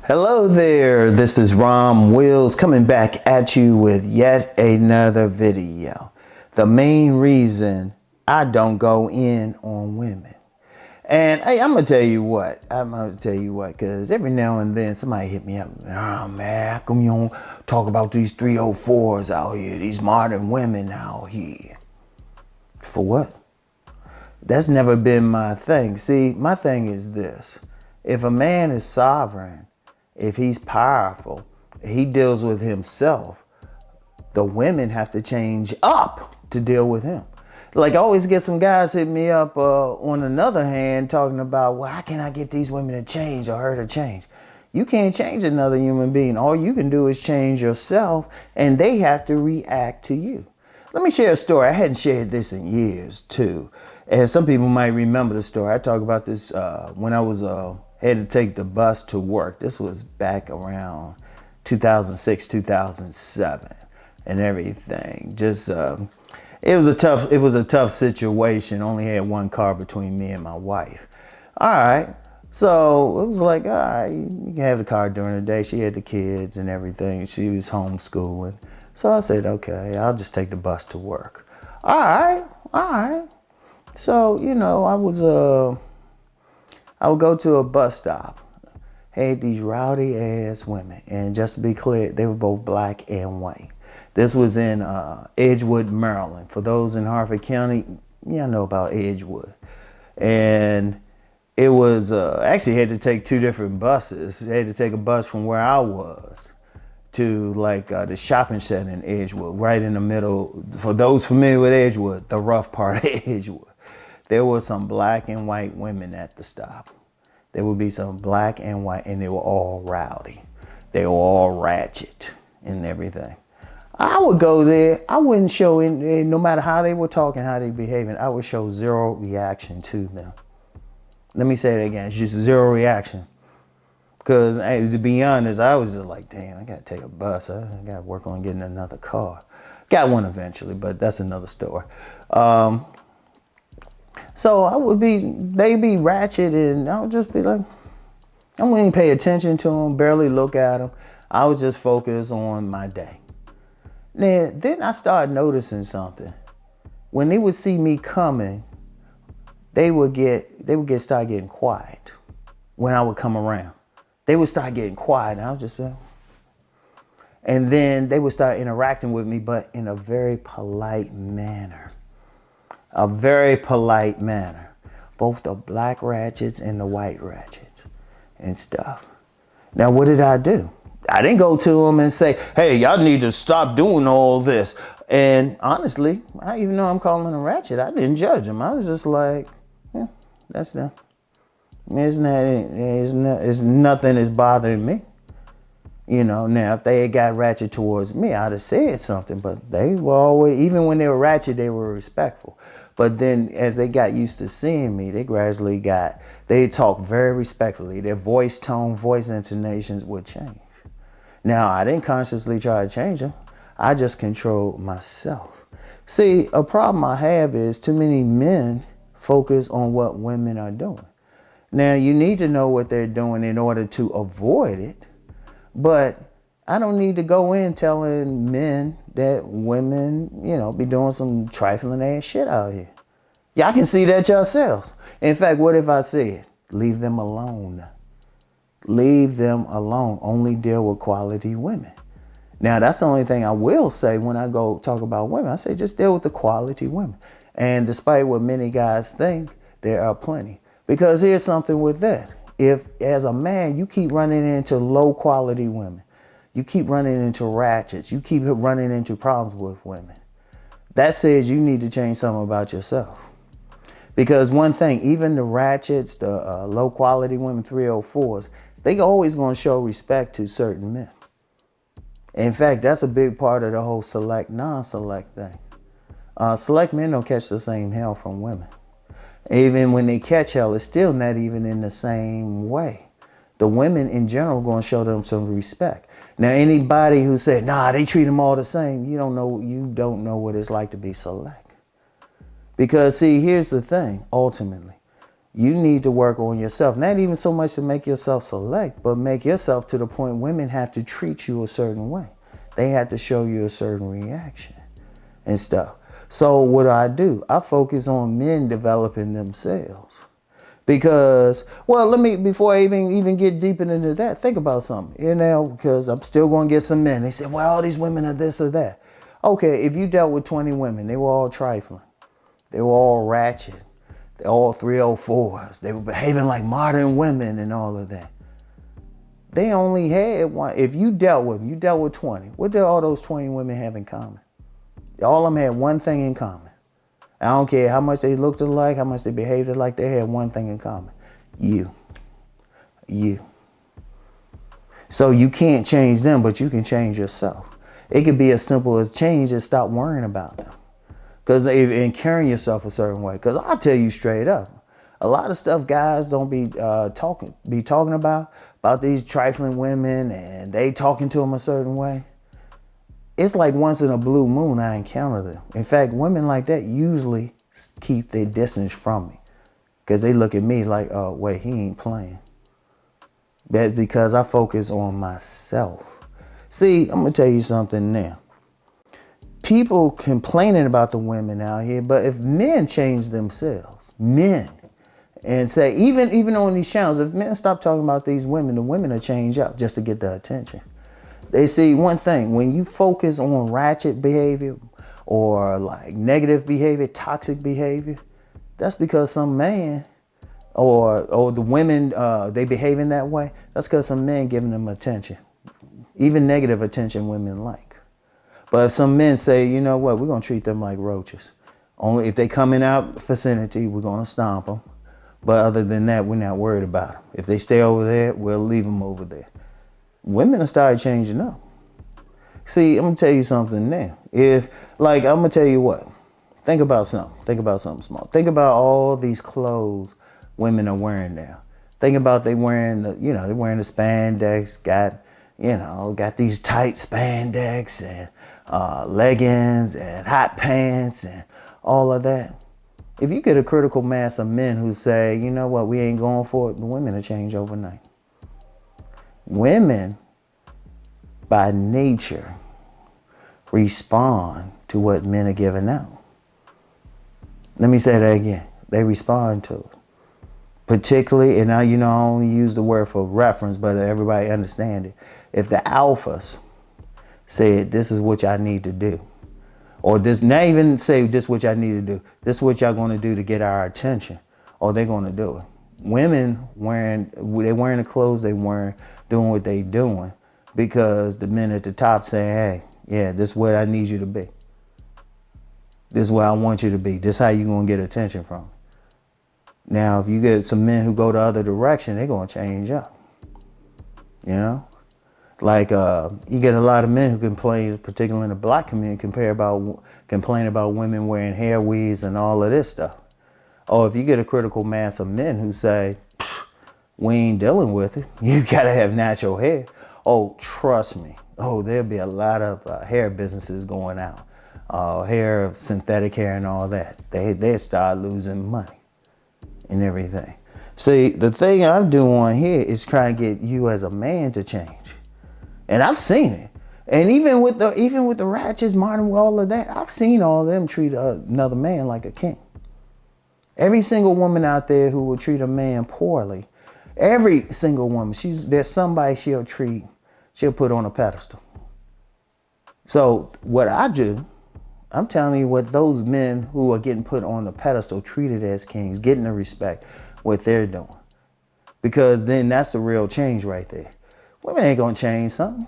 Hello there, this is Rom Wills coming back at you with yet another video. The main reason I don't go in on women. And hey, I'm gonna tell you what, because every now and then somebody hit me up, oh man, how come you don't talk about these 304s out here, these modern women out here? For what? That's never been my thing. See, my thing is this. If a man is sovereign, if he's powerful, he deals with himself, the women have to change up to deal with him. Like I always get some guys hit me up on another hand talking about, well, how can I get these women to change or her to change? You can't change another human being. All you can do is change yourself, and they have to react to you. Let me share a story. I hadn't shared this in years too. And some people might remember the story. I talk about this when I was had to take the bus to work. This was back around 2006, 2007 and everything. Just it was a tough situation. Only had one car between me and my wife. All right. So it was like, all right, you can have the car during the day. She had the kids and everything. She was homeschooling. So I said, okay, I'll just take the bus to work. All right. So, you know, I would go to a bus stop. Had these rowdy ass women. And just to be clear, they were both black and white. This was in Edgewood, Maryland. For those in Harford County, y'all know about Edgewood. And it was, actually had to take two different buses. I had to take a bus from where I was to like the shopping center in Edgewood, right in the middle. For those familiar with Edgewood, the rough part of Edgewood. There were some black and white women at the stop. There would be some black and white, and they were all rowdy. They were all ratchet and everything. I would go there. I wouldn't show, no matter how they were talking, how they behaving, I would show zero reaction to them. Let me say it again. It's just zero reaction. Because to be honest, I was just like, damn, I got to take a bus. I got to work on getting another car. Got one eventually, but that's another story. So they'd be ratchet, and I would just be like, I wouldn't even pay attention to them, barely look at them. I was just focused on my day. Then I started noticing something. When they would see me coming, they would start getting quiet when I would come around. They would start getting quiet, and I was just and then they would start interacting with me, but in a very polite manner. A very polite manner. Both the black ratchets and the white ratchets and stuff. Now, what did I do? I didn't go to them and say, hey, y'all need to stop doing all this. And honestly, even though I'm calling them ratchet, I didn't judge them. I was just like, yeah, that's them. It's nothing is bothering me. You know, now if they had got ratchet towards me, I'd have said something, but they were always, even when they were ratchet, they were respectful. But then as they got used to seeing me, they talked very respectfully. Their voice tone, voice intonations would change. Now, I didn't consciously try to change them. I just controlled myself. See, a problem I have is too many men focus on what women are doing. Now, you need to know what they're doing in order to avoid it. But I don't need to go in telling men that women, be doing some trifling ass shit out here. Y'all can see that yourselves. In fact, what if I said, leave them alone? Leave them alone. Only deal with quality women. Now, that's the only thing I will say when I go talk about women. I say just deal with the quality women. And despite what many guys think, there are plenty. Because here's something with that. If, as a man, you keep running into low quality women, you keep running into ratchets, you keep running into problems with women, that says you need to change something about yourself. Because one thing, even the ratchets, the low quality women, 304s, they always going to show respect to certain men. In fact, that's a big part of the whole select, non-select thing. Select men don't catch the same hell from women. Even when they catch hell, it's still not even in the same way. The women in general are going to show them some respect. Now, anybody who said, nah, they treat them all the same, you don't know what it's like to be select. Because see, here's the thing, ultimately. You need to work on yourself. Not even so much to make yourself select, but make yourself to the point women have to treat you a certain way. They have to show you a certain reaction and stuff. So what do? I focus on men developing themselves. Because, well, before I even get deeper into that, think about something. Because I'm still going to get some men. They say, well, all these women are this or that. Okay, if you dealt with 20 women, they were all trifling. They were all ratchet. They're all 304s. They were behaving like modern women and all of that. They only had one. If you dealt with 20. What did all those 20 women have in common? All of them had one thing in common. I don't care how much they looked alike, how much they behaved alike, they had one thing in common. You. So you can't change them, but you can change yourself. It could be as simple as change and stop worrying about them. And carrying yourself a certain way. Because I'll tell you straight up, a lot of stuff guys don't be talking about these trifling women and they talking to them a certain way. It's like once in a blue moon I encounter them. In fact, women like that usually keep their distance from me. Because they look at me like, oh, wait, he ain't playing. That's because I focus on myself. See, I'm going to tell you something now. People complaining about the women out here, but if men change themselves, and say, even on these channels, if men stop talking about these women, the women will change up just to get the attention. They see one thing, when you focus on ratchet behavior or like negative behavior, toxic behavior, that's because some man or the women, they behaving that way. That's because some men giving them attention, even negative attention women like. But if some men say, you know what, we're going to treat them like roaches. Only if they come in our vicinity, we're going to stomp them. But other than that, we're not worried about them. If they stay over there, we'll leave them over there. Women have started changing up. See, I'm going to tell you something now. I'm going to tell you what. Think about something. Think about something small. Think about all these clothes women are wearing now. Think about they're wearing the spandex, got these tight spandex and leggings and hot pants and all of that. If you get a critical mass of men who say, you know what, we ain't going for it, the women will change overnight. Women, by nature, respond to what men are giving out. Let me say that again. They respond to it. Particularly, and now, I only use the word for reference, but everybody understand it. If the alphas said, this is what y'all need to do, or this, not even say this is what y'all need to do, this is what y'all going to do to get our attention, or they're going to do it. Women wearing the clothes they wearing, doing what they doing, because the men at the top say, hey, yeah, this is where I need you to be. This is where I want you to be. This is how you're going to get attention from. Now, if you get some men who go the other direction, they're going to change up. Like you get a lot of men who complain, particularly in the black community, complain about women wearing hair weaves and all of this stuff. Or if you get a critical mass of men who say, we ain't dealing with it, you got to have natural hair. Oh, trust me. Oh, there'll be a lot of hair businesses going out. Hair, synthetic hair and all that. They start losing money and everything. See, the thing I do on here is try to get you as a man to change. And I've seen it. And even with the ratchets, modern, all of that, I've seen all of them treat another man like a king. Every single woman out there who will treat a man poorly, every single woman, there's somebody she'll put on a pedestal. So what I do, I'm telling you what those men who are getting put on the pedestal, treated as kings, getting the respect, what they're doing. Because then that's the real change right there. Women ain't gonna change something.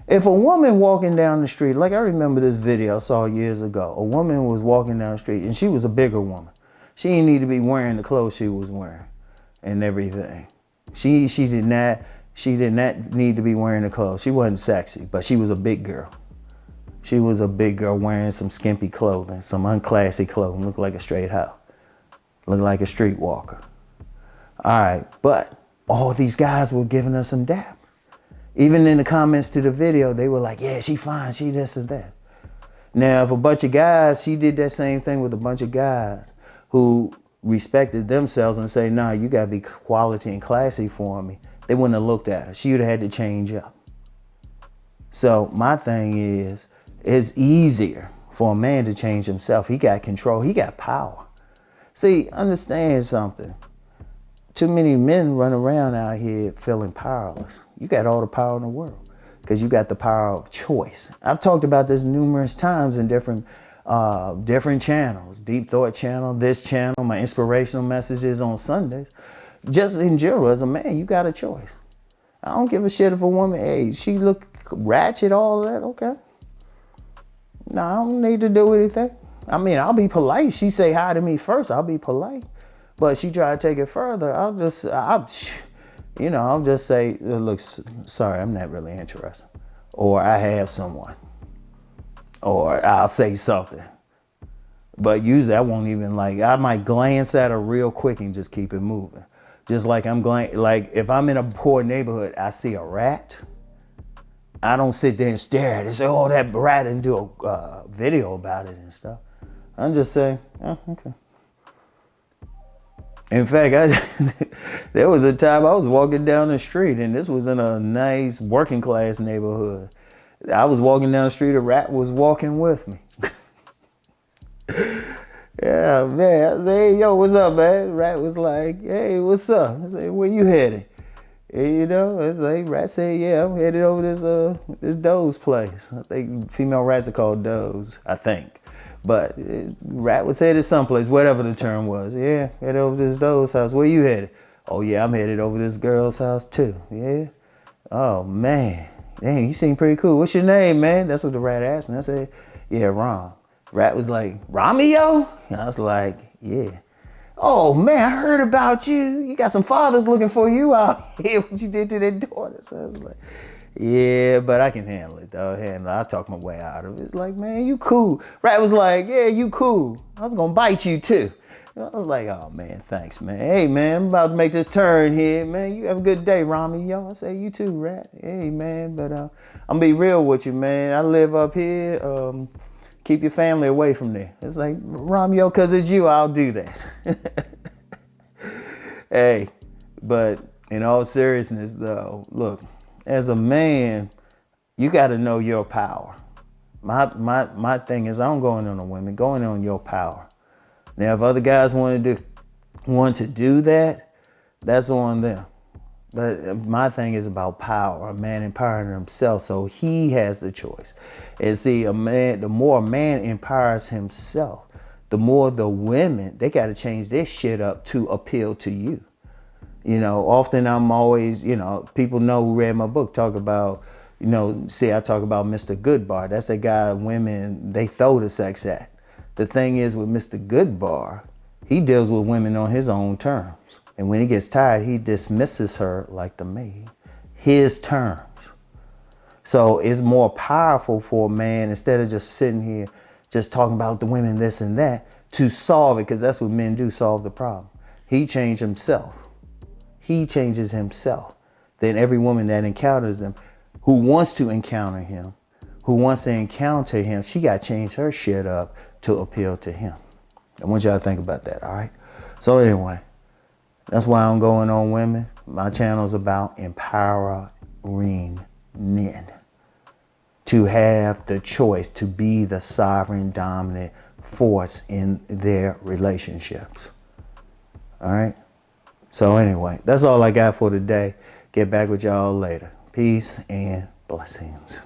If a woman walking down the street, like I remember this video I saw years ago, a woman was walking down the street and she was a bigger woman. She didn't need to be wearing the clothes she was wearing and everything. She did not need to be wearing the clothes. She wasn't sexy, but she was a big girl. She was a big girl wearing some skimpy clothing, some unclassy clothing, looked like a straight hoe, looked like a streetwalker. All right, but all these guys were giving her some dap. Even in the comments to the video, they were like, yeah, she fine, she this and that. Now, if a bunch of guys, she did that same thing with a bunch of guys who respected themselves and say, nah, you gotta be quality and classy for me, they wouldn't have looked at her. She would have had to change up. So my thing is, it's easier for a man to change himself. He got control, he got power. See, understand something. Too many men run around out here feeling powerless. You got all the power in the world because you got the power of choice. I've talked about this numerous times in different channels, Deep Thought channel, this channel, my inspirational messages on Sundays. Just in general, as a man, you got a choice. I don't give a shit if a woman, hey, she look ratchet, all that, okay. No, I don't need to do anything. I mean, I'll be polite. She say hi to me first, I'll be polite. But she try to take it further, I'll just say, look, sorry, I'm not really interested. Or I have someone. Or I'll say something. But usually I won't even I might glance at her real quick and just keep it moving. Just like if I'm in a poor neighborhood, I see a rat, I don't sit there and stare at it and say, oh, that rat, and do a video about it and stuff. I'm just saying, oh, okay. In fact, there was a time I was walking down the street, and this was in a nice working class neighborhood. I was walking down the street, a rat was walking with me. Yeah, man. I said, hey, yo, what's up, man? Rat was like, hey, what's up? I said, where you headed? And, it's like, rat said, yeah, I'm headed over this doe's place. I think female rats are called does, I think. But rat was headed someplace, whatever the term was. Yeah, headed over this doe's house. Where you headed? Oh, yeah, I'm headed over this girl's house, too. Yeah? Oh, man. Dang, you seem pretty cool. What's your name, man? That's what the rat asked me. I said, yeah, Rom. Rat was like, Romeo? And I was like, yeah. Oh, man, I heard about you. You got some fathers looking for you out here. What you did to their daughters. So I was like, yeah, but I can handle it, though. I'll talk my way out of it. It's like, man, you cool. Rat was like, yeah, you cool. I was going to bite you, too. I was like, oh, man, thanks, man. Hey, man, I'm about to make this turn here, man. You have a good day, Romeo. I say, you too, Rat. Hey, man, but I'm going to be real with you, man. I live up here. Keep your family away from there. It's like, Romeo, because it's you, I'll do that. Hey, but in all seriousness, though, look, as a man, you got to know your power. My thing is, I don't go in on the women, going on your power. Now, if other guys want to do that, that's on them. But my thing is about power, a man empowering himself, so he has the choice. And see, the more a man empowers himself, the more the women, they got to change their shit up to appeal to you. Often I'm always, people know who read my book, talk about, I talk about Mr. Goodbar. That's the guy women, they throw the sex at. The thing is with Mr. Goodbar, he deals with women on his own terms. And when he gets tired, he dismisses her like the maid, his terms. So it's more powerful for a man, instead of just sitting here, just talking about the women, this and that, to solve it, because that's what men do, solve the problem. He changed himself. He changes himself. Then every woman that encounters him, who wants to encounter him, she got to change her shit up to appeal to him. I want y'all to think about that, all right? So anyway, that's why I'm going on women. My channel is about empowering men to have the choice to be the sovereign, dominant force in their relationships. All right? So anyway, that's all I got for today. Get back with y'all later. Peace and blessings.